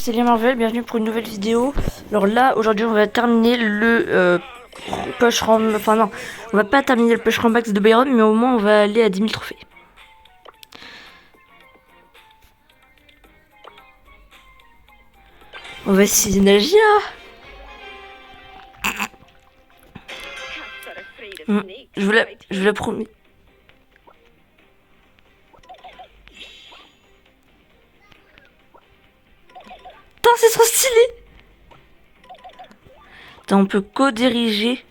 c'est Lien Marvel, bienvenue pour une nouvelle vidéo. Alors là, aujourd'hui, on va terminer le push-ram... Enfin non, on va pas terminer le push-ram max de Byron, mais au moins on va aller à 10 000 trophées. On va essayer Nagia. Je vous la promets. Putain, c'est trop stylé. Attends, on peut co-diriger.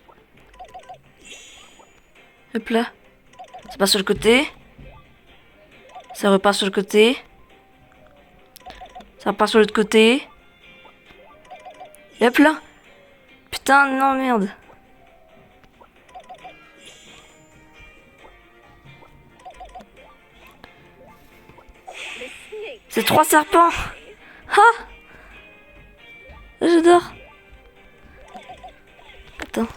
Hop là. Ça passe sur le côté. Ça repart sur le côté. Ça repart sur l'autre côté. Et hop là. Putain, non, merde. C'est 3 serpents. Ah, j'adore. Attends.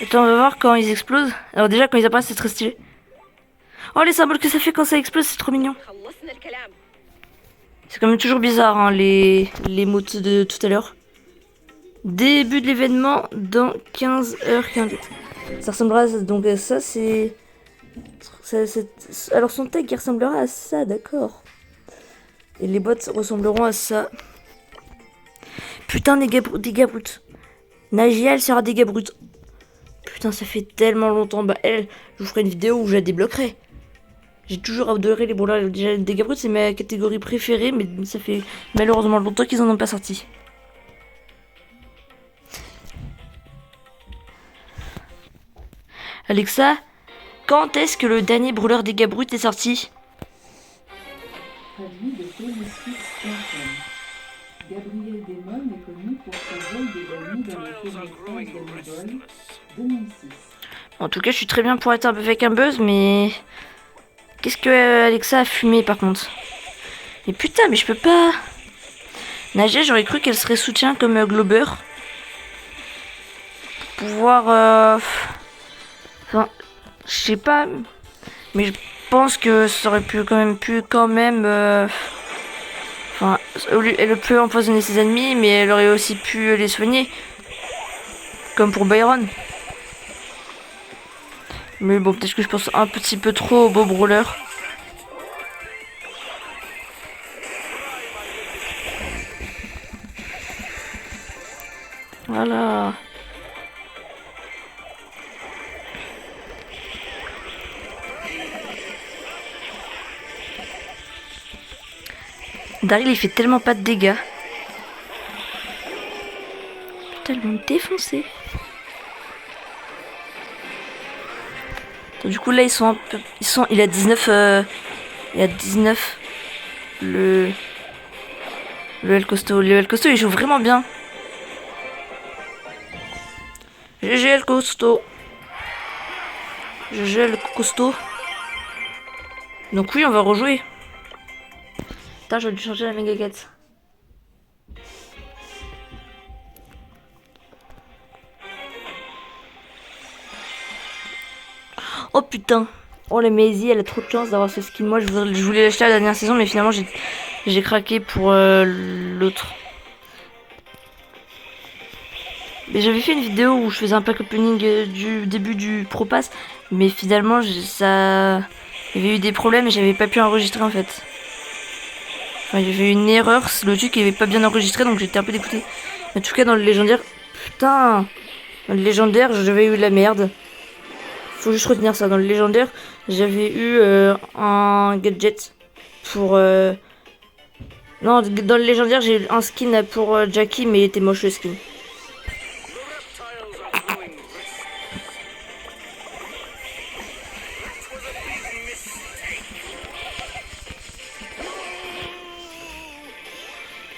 Attends, on va voir quand ils explosent. Alors déjà, quand ils apparaissent, c'est très stylé. Oh, les symboles que ça fait quand ça explose, c'est trop mignon. C'est quand même toujours bizarre, hein, les mots de tout à l'heure. Début de l'événement dans 15h15. Ça ressemblera à ça. Donc ça, c'est... Alors son tag, il ressemblera à ça, d'accord. Et les bots ressembleront à ça. Putain, dégâts bruts. Nagia, elle sera dégâts bruts. Putain, ça fait tellement longtemps. Bah elle, je vous ferai une vidéo où je la débloquerai. J'ai toujours adoré les brûleurs. Déjà, les dégâts bruts, c'est ma catégorie préférée, mais ça fait malheureusement longtemps qu'ils en ont pas sorti. Alexa, quand est-ce que le dernier brûleur dégâts bruts est sorti? Gabriel Desmond est connu pour son rôle de Danny dans le court-métrage Danny Boy 2006. En tout cas, je suis très bien pour être avec un buzz, mais... Qu'est-ce que Alexa a fumé, par contre? Mais putain, mais je peux pas... Nagia, j'aurais cru qu'elle serait soutien comme Glober. Pour pouvoir... Enfin, je sais pas... Mais je pense que ça aurait pu quand même... Enfin, elle peut empoisonner ses ennemis, mais elle aurait aussi pu les soigner. Comme pour Byron. Mais bon, peut-être que je pense un petit peu trop au beau brawler. Voilà. Daryl, il fait tellement pas de dégâts. Tellement défoncé. Du coup là ils sont un peu... Il a 19 il a 19 le El Costo. Le El Costo il joue vraiment bien. GG El Costo. GG El Costo. Donc oui on va rejouer. Putain j'aurais dû changer la méga quête. Oh putain. Oh la Maisie, elle a trop de chance d'avoir ce skin. Moi je voulais l'acheter la dernière saison, mais finalement j'ai craqué pour l'autre. Mais j'avais fait une vidéo où je faisais un pack opening du début du Pro Pass, mais finalement ça... Il y avait eu des problèmes et j'avais pas pu enregistrer en fait. Enfin, il y avait eu une erreur, le truc il avait pas bien enregistré, donc j'étais un peu dégoûté. En tout cas dans le légendaire, putain, dans le légendaire j'avais eu de la merde. Faut juste retenir ça. Dans le légendaire, j'avais eu un gadget pour... Non, dans le légendaire, j'ai eu un skin pour Jackie, mais il était moche le skin.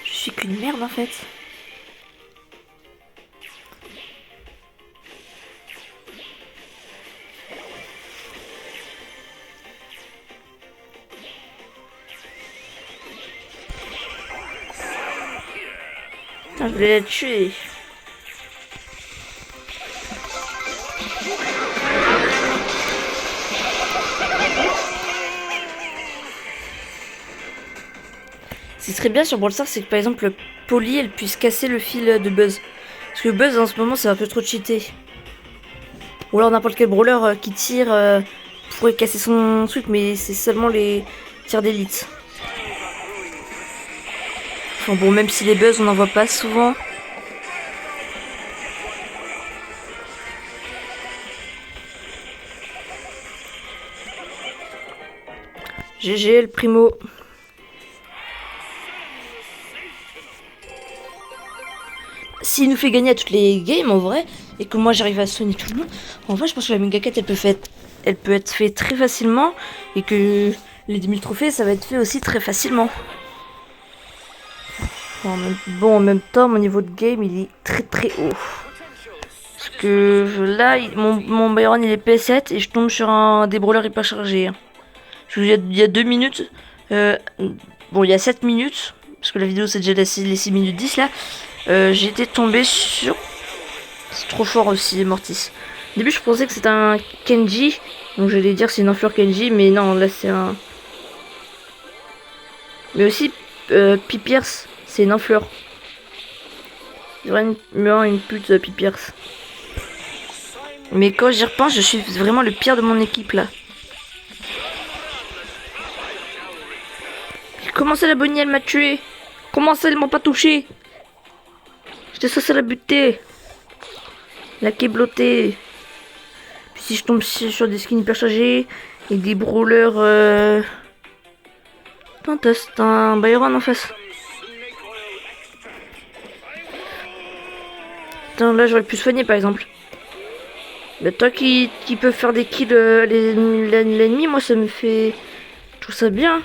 Je suis qu'une merde en fait. Putain, je voulais la tuer. Ce qui serait bien sur Brawl Stars, c'est que par exemple, Polly, elle puisse casser le fil de Buzz. Parce que Buzz, en ce moment, c'est un peu trop cheaté. Ou alors n'importe quel brawler qui tire pourrait casser son truc, mais c'est seulement les tirs d'élite. Enfin bon, même si les Buzz, on n'en voit pas souvent. GG, le primo. S'il nous fait gagner à toutes les games en vrai, et que moi j'arrive à soigner tout le monde, en vrai je pense que la méga quête elle peut être faite très facilement, et que les 10 000 trophées ça va être fait aussi très facilement. Bon, en même temps mon niveau de game il est très haut. Parce que là mon Byron il est P7 et je tombe sur un des brawlers hyper chargé. Il y a 2 minutes, bon il y a 7 minutes, parce que la vidéo c'est déjà les 6 minutes 10 là. J'étais tombé sur... C'est trop fort aussi, Mortis. Au début, je pensais que c'était un Kenji. Donc, j'allais dire c'est une influre Kenji. Mais non, là, c'est un... Mais aussi, Pipierce. C'est une influre. Vraiment une pute, Pipierce. Mais quand j'y repense, je suis vraiment le pire de mon équipe, là. Comment ça, la bonnie, elle m'a tué? Comment ça, elle m'a pas touché? J'étais censé la buter. La kébloter. Puis si je tombe sur des skins hyper chargés et des brawlers... Putain, t'as un Byron en face. Putain, là j'aurais pu soigner par exemple. Mais toi qui peux faire des kills l'ennemi, moi ça me fait... Je trouve ça bien.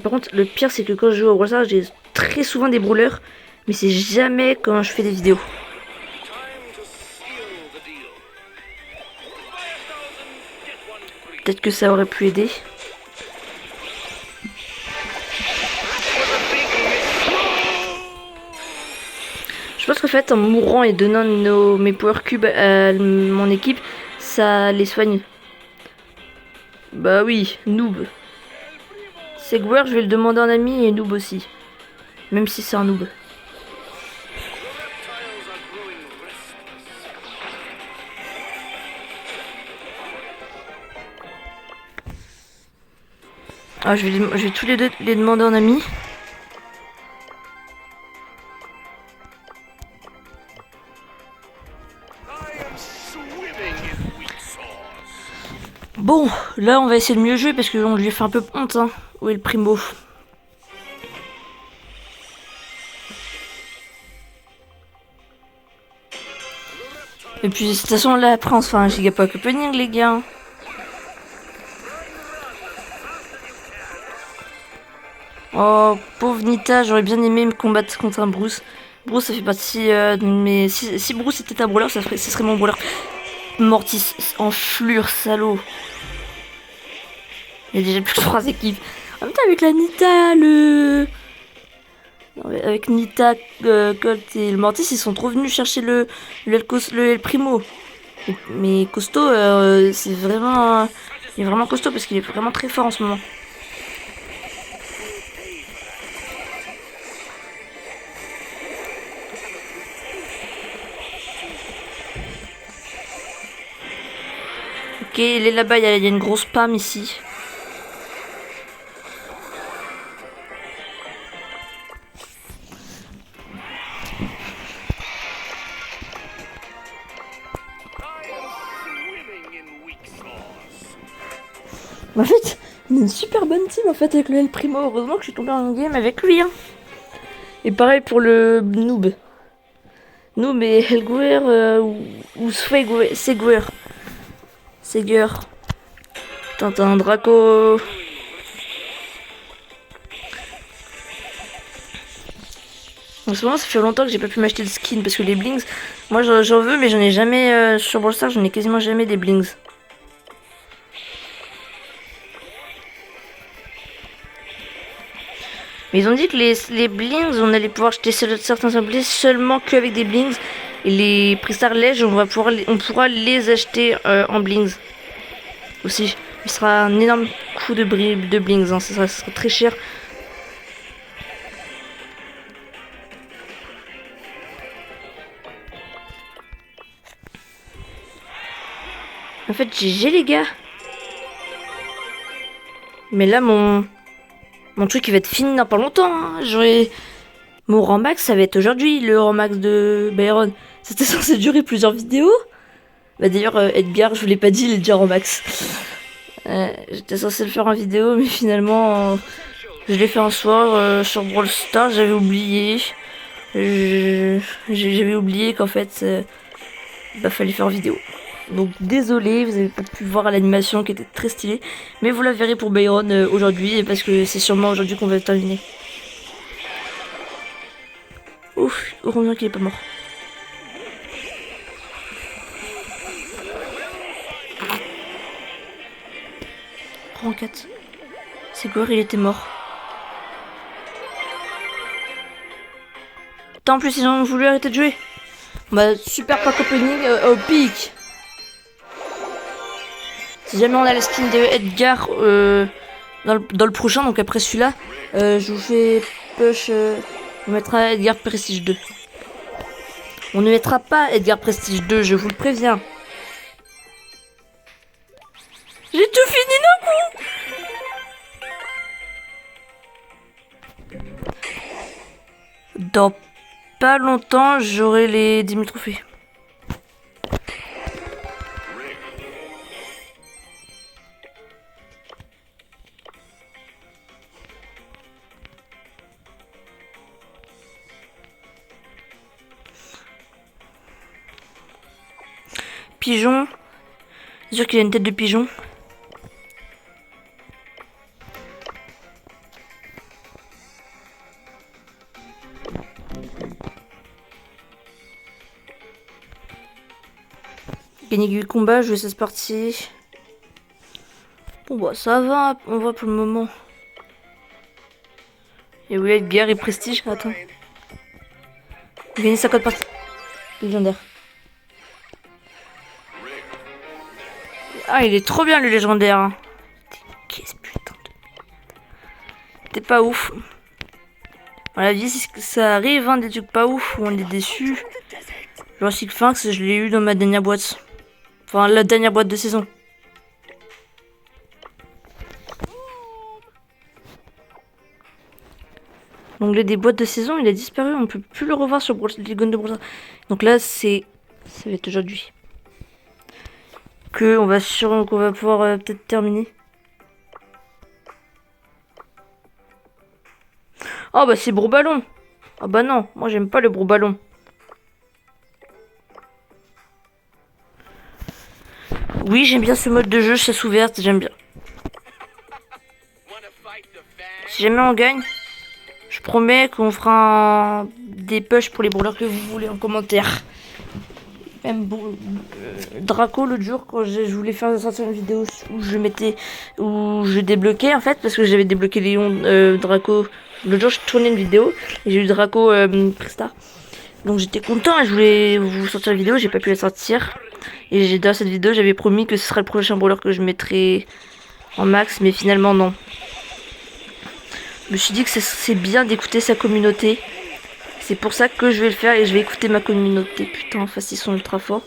Par contre, le pire c'est que quand je joue au Brawl Stars, j'ai très souvent des brawlers. Mais c'est jamais quand je fais des vidéos. Peut-être que ça aurait pu aider. Je pense qu'en fait, en mourant et donnant mes power cubes à mon équipe, ça les soigne. Bah oui, noob. Segware, je vais le demander en ami et noob aussi. Même si c'est un noob. Ah, je vais tous les deux les demander en ami. Bon, là on va essayer de mieux jouer parce qu'on lui a fait un peu honte. Hein. Où est le primo? Et puis de toute façon là après on se fait un gigapack opening les gars. Oh, pauvre Nita, j'aurais bien aimé me combattre contre un Bruce. Bruce, ça fait partie de mes... Si Bruce était un brawler, ce serait mon brawler. Mortis, enflure, salaud. Il y a déjà plus que 3 équipes. En même temps, avec la Nita, Non, avec Nita, Colt et le Mortis, ils sont trop venus chercher le El Primo. Mais costaud, c'est vraiment... il est vraiment costaud parce qu'il est vraiment très fort en ce moment. Ok, il est là-bas, il y a une grosse pam ici. En fait, il a une super bonne team en fait avec le El Primo. Heureusement que je suis tombé en game avec lui. Hein. Et pareil pour le noob. Noob et Helguer ou Seguer. Putain, t'as un Draco. En ce moment, ça fait longtemps que j'ai pas pu m'acheter de skin parce que les blings, moi j'en veux, mais j'en ai jamais. Sur Brawl Stars, j'en ai quasiment jamais des blings. Mais ils ont dit que les blings, on allait pouvoir acheter certains objets seulement qu'avec des blings. Et les Pristars Ledge, on pourra les acheter en blings aussi. Il sera un énorme coup de blings, hein. Ça sera très cher. En fait, GG les gars. Mais là, mon truc il va être fini dans pas longtemps. Hein. Mon rang max, ça va être aujourd'hui, le rang max de Byron. C'était censé durer plusieurs vidéos. Bah d'ailleurs, Edgar, je vous l'ai pas dit, il est déjà rang max. J'étais censé le faire en vidéo, mais finalement, je l'ai fait un soir sur Brawl Stars. J'avais oublié. J'avais oublié qu'en fait, fallait faire en vidéo. Donc désolé, vous avez pas pu voir l'animation qui était très stylée. Mais vous la verrez pour Byron aujourd'hui, parce que c'est sûrement aujourd'hui qu'on va terminer. Ouf, heureusement qu'il est pas mort. Rang 4. C'est quoi, il était mort. Putain, en plus ils ont voulu arrêter de jouer. Bah super pack opening au pic. Si jamais on a la skin de Edgar dans le prochain, donc après celui-là, je vous fais push. On mettra Edgar Prestige 2. On ne mettra pas Edgar Prestige 2, je vous le préviens. J'ai tout fini d'un coup. Dans pas longtemps, j'aurai les 10 000 trophées. Pigeon. C'est sûr qu'il a une tête de pigeon. Gagner du combat, je 16 parties. Bon bah ça va, on voit pour le moment. Et oui, Edgar et Prestige, attends. Gagner 50 parties. Légendaire. Ah, il est trop bien le légendaire. Hein. Qu'est-ce putain de... T'es pas ouf. À la vie, ça arrive, hein, des trucs pas ouf où on est déçu. Jurassic Finks, je l'ai eu dans ma dernière boîte. Enfin, la dernière boîte de saison. L'onglet des boîtes de saison, il a disparu. On peut plus le revoir sur les guns de Brawl Stars. Donc là, ça va être aujourd'hui. Qu'on va pouvoir peut-être terminer. Oh bah c'est Bro Ballon. Ah bah non, moi j'aime pas le Bro Ballon. Oui, j'aime bien ce mode de jeu, chasse ouverte, j'aime bien. Si jamais on gagne, je promets qu'on fera des push pour les brawlers que vous voulez en commentaire. Même Draco l'autre jour quand je voulais faire sortir une vidéo où je débloquais en fait parce que j'avais débloqué Léon Draco. L'autre jour je tournais une vidéo et j'ai eu Draco Pristar. Donc j'étais content et je voulais vous sortir la vidéo, j'ai pas pu la sortir. Et dans cette vidéo j'avais promis que ce serait le prochain brawler que je mettrais en max, mais finalement non. Je me suis dit que c'est bien d'écouter sa communauté. C'est pour ça que je vais le faire et je vais écouter ma communauté. Putain, en face ils sont ultra forts.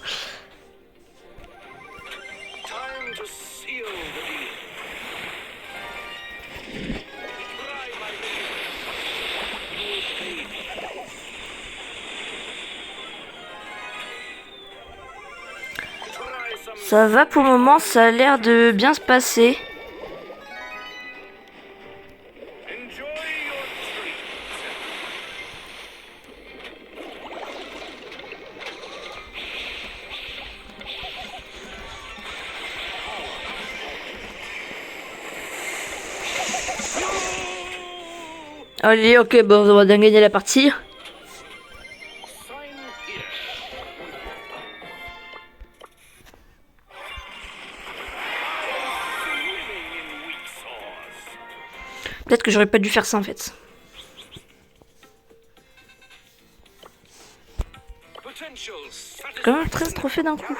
Ça va pour le moment, ça a l'air de bien se passer. Allez, ok, bon, on va bien gagner la partie. Peut-être que j'aurais pas dû faire ça en fait. Quand même 13 trophées d'un coup.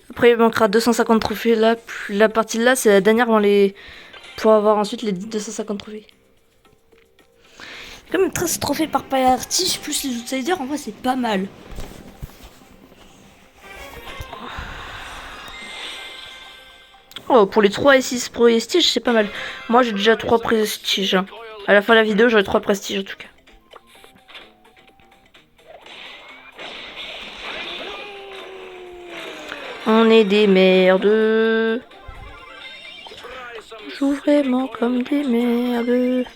Après il manquera 250 trophées là. La partie là c'est la dernière avant les... pour avoir ensuite les 250 trophées. Quand même 13 trophées par partie plus les outsiders, en vrai c'est pas mal. Oh, pour les 3 et 6 prestiges, c'est pas mal. Moi, j'ai déjà 3 prestiges. À la fin de la vidéo, j'aurai 3 prestiges en tout cas. On est des merdes. On joue vraiment comme des merdes.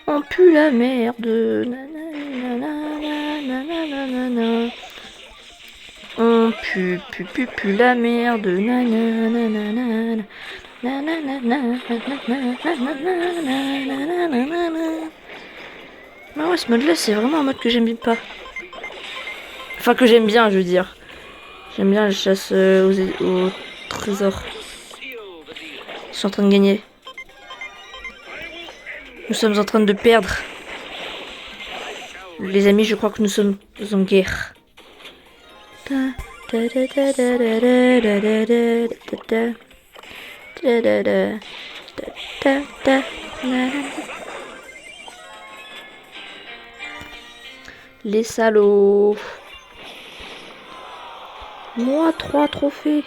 On pue la merde. Nanana. On pue la merde. Nanana. Ah ouais, ce mode là c'est vraiment un mode que j'aime pas. Enfin que j'aime bien je veux dire. J'aime bien la chasse au trésor. Ils sont en train de gagner. Nous sommes en train de perdre. Les amis, je crois que nous sommes en guerre. Les salauds. Moi, 3 trophées.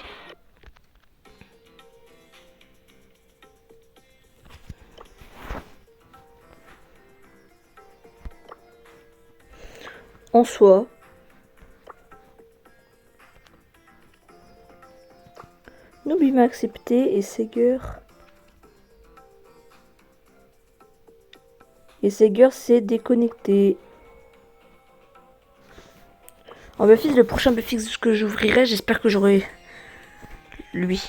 En soi. N'oublie pas accepter et Seger. Et Seger s'est déconnecté. En Buffy, le prochain Buffy que j'ouvrirai, j'espère que j'aurai lui.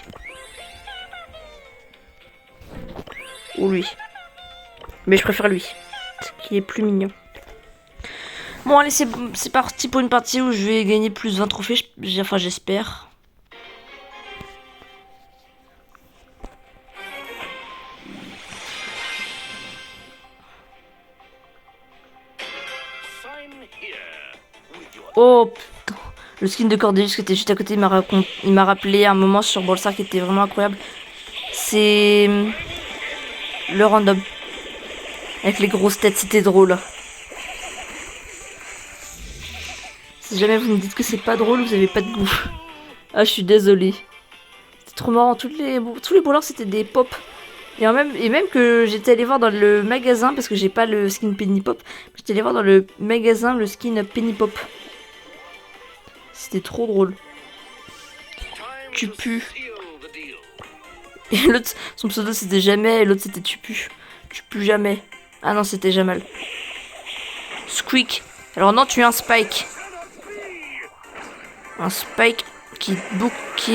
Ou lui. Mais je préfère lui. Qui est plus mignon. Bon allez, c'est parti pour une partie où je vais gagner plus 20 trophées. Enfin j'espère. Oh putain. Le skin de Cordelius qui était juste à côté, il m'a rappelé un moment sur Brawl Stars qui était vraiment incroyable. C'est le random. Avec les grosses têtes, c'était drôle. Si jamais vous me dites que c'est pas drôle, vous avez pas de goût. Ah, je suis désolée. C'était trop marrant. Tous les brawlers, c'était des pop. Et même que j'étais allé voir dans le magasin, parce que j'ai pas le skin Penny Pop, j'étais allé voir dans le magasin le skin Penny Pop. C'était trop drôle. Tu pues. Et l'autre, son pseudo c'était jamais, et l'autre c'était tu pues. Tu pues jamais. Ah non, c'était Jamal. Squeak. Alors non, tu es un Spike. Un Spike qui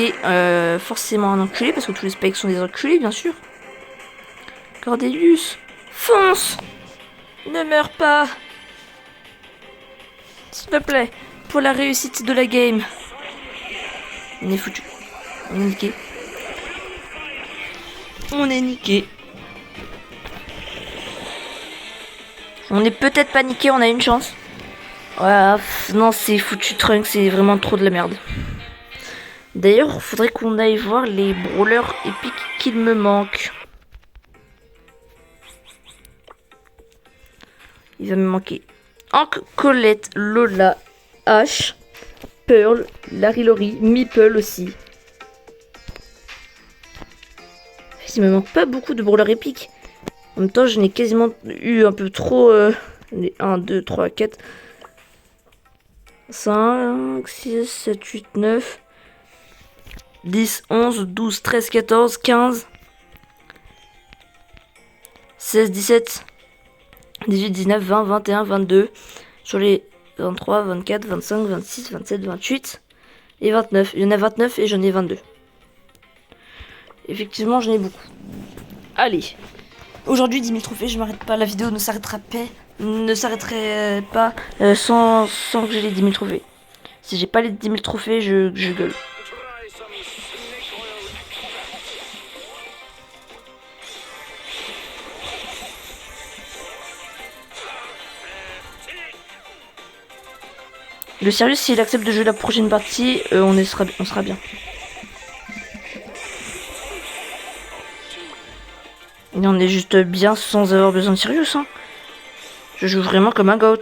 est forcément un enculé, parce que tous les Spikes sont des enculés, bien sûr. Cordelius, fonce! Ne meurs pas! S'il te plaît, pour la réussite de la game. On est foutu. On est niqué. On est niqué. On est peut-être paniqué, on a une chance. Ouais, non, c'est foutu Trunk, c'est vraiment trop de la merde. D'ailleurs, faudrait qu'on aille voir les brawlers épiques qu'il me manquent. Il va me manquer Hank, Colette, Lola, Ash, Pearl, Larry Lori, Meeple aussi. Il me manque pas beaucoup de brawlers épiques. En même temps, je n'ai quasiment eu un peu trop... 1, 2, 3, 4, 5, 6, 7, 8, 9, 10, 11, 12, 13, 14, 15, 16, 17, 18, 19, 20, 21, 22. Sur les 23, 24, 25, 26, 27, 28 et 29. Il y en a 29 et j'en ai 22. Effectivement, j'en ai beaucoup. Allez. Aujourd'hui, 10 000 trophées, je m'arrête pas. La vidéo ne s'arrêterait pas sans que j'ai les 10 000 trophées. Si j'ai pas les 10 000 trophées, je gueule. Le Sirius, s'il accepte de jouer la prochaine partie, on sera bien. Et on est juste bien sans avoir besoin de Sirius. Hein. Je joue vraiment comme un goat.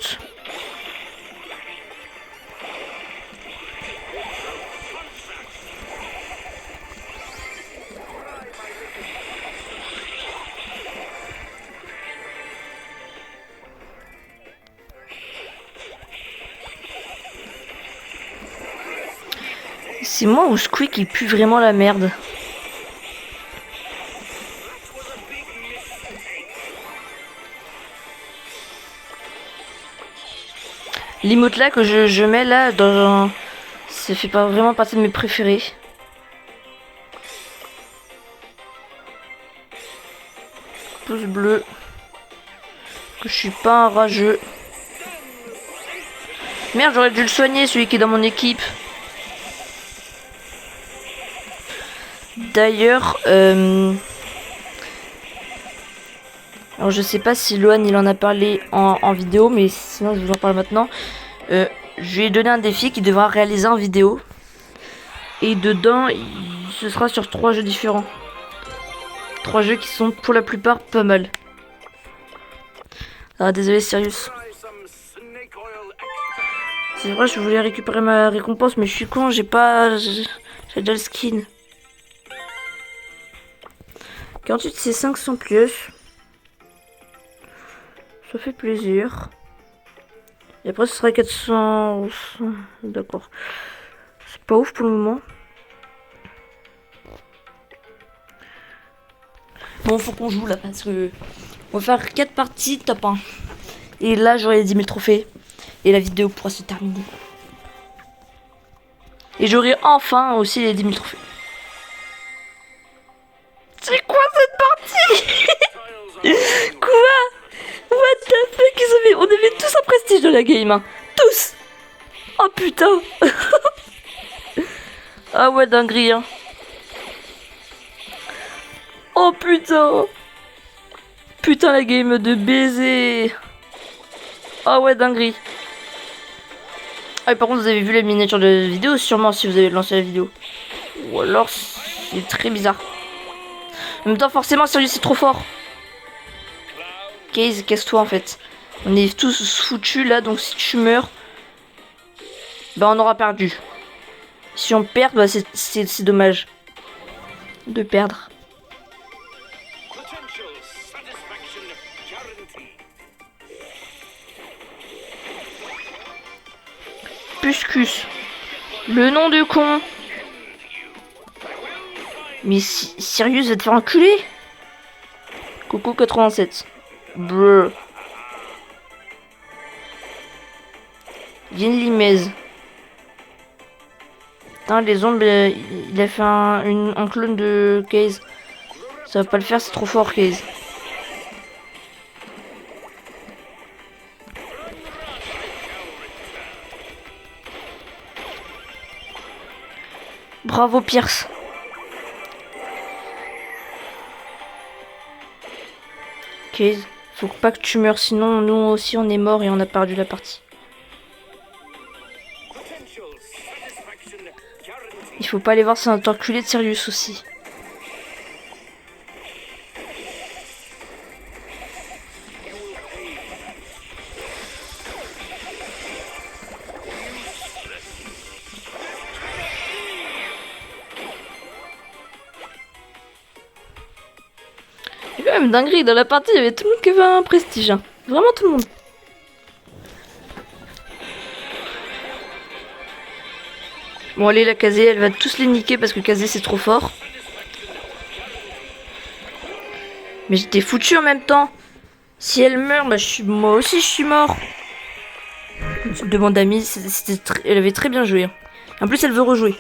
C'est moi ou Squeak il pue vraiment la merde. L'emote là que je mets là dans... Ça fait pas vraiment partie de mes préférés. Pouce bleu. Que je suis pas un rageux. Merde, j'aurais dû le soigner celui qui est dans mon équipe. D'ailleurs, alors je sais pas si Loan il en a parlé en vidéo, mais sinon je vous en parle maintenant. Je lui ai donné un défi qu'il devra réaliser en vidéo. Et dedans, ce sera sur 3 jeux différents. 3 jeux qui sont pour la plupart pas mal. Ah désolé Sirius. C'est vrai, je voulais récupérer ma récompense, mais je suis con, j'ai déjà le skin. 48 c'est 500 pièces. Ça fait plaisir. Et après ce sera 400. D'accord. C'est pas ouf pour le moment. Bon, faut qu'on joue là parce que on va faire 4 parties top 1. Et là j'aurai les 10 000 trophées. Et la vidéo pourra se terminer. Et j'aurai enfin aussi les 10 000 trophées. C'est quoi cette partie? Quoi? What the fuck? On avait tous un prestige de la game. Hein. Tous. Oh putain. Ah ouais, dinguerie. Hein. Oh putain. Putain, la game de baiser. Ah ouais, dinguerie. Ah, et par contre, vous avez vu la miniature de la vidéo, sûrement, si vous avez lancé la vidéo. Ou alors, c'est très bizarre. En même temps, forcément, Sirius, c'est trop fort. Case, casse-toi, en fait. On est tous foutus, là, donc si tu meurs, bah, on aura perdu. Si on perd, bah, c'est dommage de perdre. Puscus. Le nom de con. Mais Sirius va te faire enculer. Coco 87. Brr. Yin Limez. Putain, les ombres, il a fait un clone de Case. Ça va pas le faire, c'est trop fort, Case. Bravo, Pierce. Case, faut pas que tu meurs, sinon nous aussi on est mort et on a perdu la partie. Il faut pas aller voir, c'est un enculé de Sirius aussi. C'est quand même dinguerie, dans la partie il y avait tout le monde qui avait un prestige. Hein. Vraiment tout le monde. Bon allez, la Kazé, elle va tous les niquer parce que Kazé c'est trop fort. Mais j'étais foutu en même temps. Si elle meurt, bah moi aussi je suis mort. Une demande d'amis, elle avait très bien joué. En plus elle veut rejouer.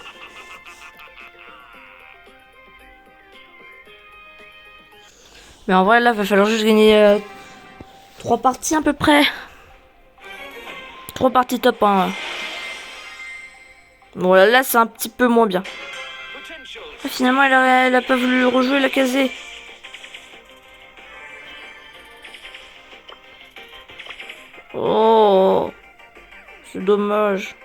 Mais en vrai là, va falloir juste gagner 3 parties à peu près. 3 parties top 1. Bon là c'est un petit peu moins bien. Finalement elle a pas voulu rejouer la Kazé. Oh, c'est dommage.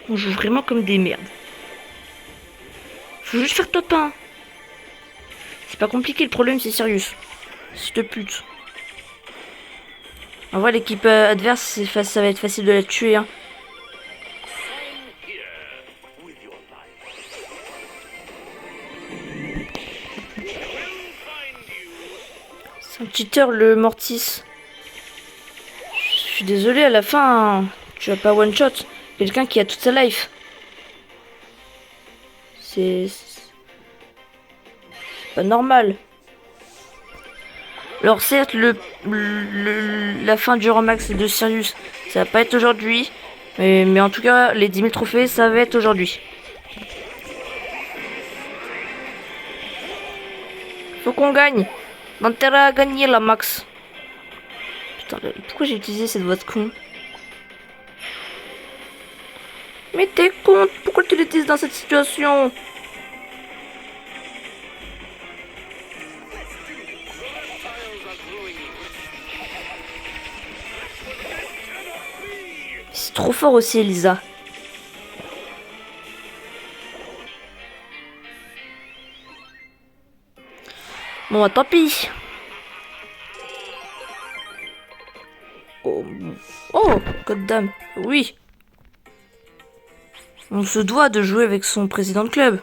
On joue vraiment comme des merdes. Faut juste faire top 1. C'est pas compliqué, le problème c'est Sirius. S'il te pute. En vrai, l'équipe adverse, ça va être facile de la tuer. Hein. C'est un cheater, le Mortis. Je suis désolé, à la fin, tu vas pas one shot quelqu'un qui a toute sa life. C'est pas normal. Alors certes, la fin du Ramax de Sirius, ça va pas être aujourd'hui. Mais en tout cas, les 10 000 trophées, ça va être aujourd'hui. Faut qu'on gagne. On a intérêt à gagner la max. Putain, pourquoi j'ai utilisé cette voix de con? Mais t'es con, pourquoi tu l'utilises dans cette situation? C'est trop fort aussi, Elisa. Bon, bah, tant pis. Oh, god damn. Oui. On se doit de jouer avec son président de club.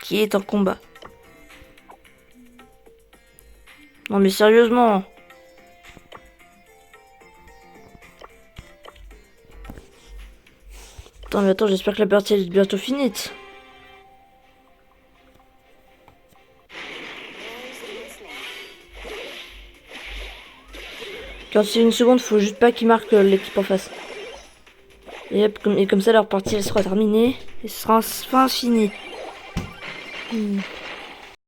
Qui est en combat. Non mais sérieusement. Attends, j'espère que la partie est bientôt finie. Quand c'est une seconde, faut juste pas qu'il marque l'équipe en face. Et comme ça, leur partie elle sera terminée. Et ce sera enfin fini.